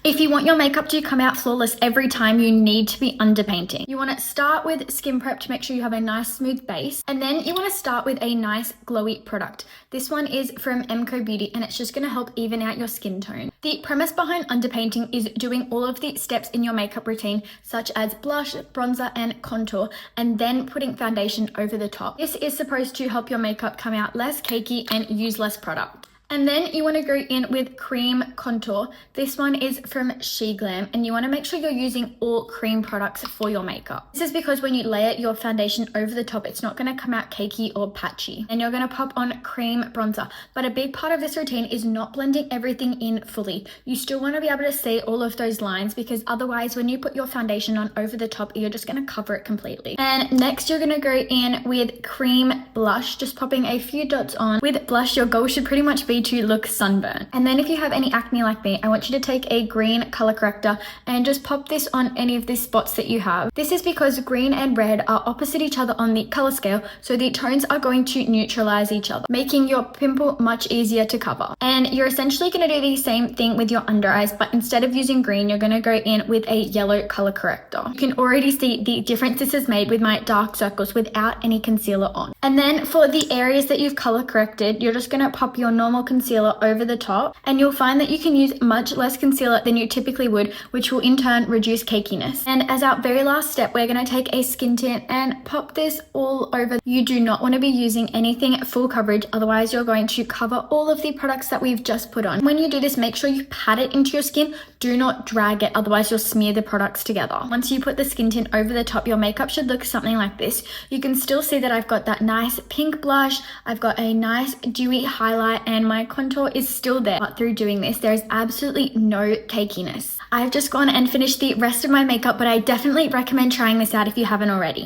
If you want your makeup to come out flawless every time, you need to be underpainting. You want to start with skin prep to make sure you have a nice smooth base, and then you want to start with a nice glowy product. This one is from MCO Beauty, and it's just going to help even out your skin tone. The premise behind underpainting is doing all of the steps in your makeup routine, such as blush, bronzer, and contour, and then putting foundation over the top. This is supposed to help your makeup come out less cakey and use less product. And then you want to go in with cream contour. This one is from SheGlam, and you want to make sure you're using all cream products for your makeup. This is because when you layer your foundation over the top, it's not going to come out cakey or patchy. And you're going to pop on cream bronzer. But a big part of this routine is not blending everything in fully. You still want to be able to see all of those lines, because otherwise when you put your foundation on over the top, you're just going to cover it completely. And next you're going to go in with cream blush, just popping a few dots on. With blush, your goal should pretty much be to look sunburned. And then if you have any acne like me, I want you to take a green color corrector and just pop this on any of the spots that you have. This is because green and red are opposite each other on the color scale, so the tones are going to neutralize each other, making your pimple much easier to cover. And you're essentially going to do the same thing with your under eyes, but instead of using green, you're going to go in with a yellow color corrector. You can already see the difference this has made with my dark circles without any concealer on. And then for the areas that you've color corrected, you're just going to pop your normal concealer over the top, and you'll find that you can use much less concealer than you typically would, which will in turn reduce cakiness. And as our very last step, we're going to take a skin tint and pop this all over. You do not want to be using anything full coverage, otherwise you're going to cover all of the products that we've just put on. When you do this, make sure you pat it into your skin. Do not drag it, otherwise you'll smear the products together. Once you put the skin tint over the top, your makeup should look something like this. You can still see that I've got that nice pink blush, I've got a nice dewy highlight, and my contour is still there. But through doing this, there is absolutely no cakiness. I've just gone and finished the rest of my makeup, but I definitely recommend trying this out if you haven't already.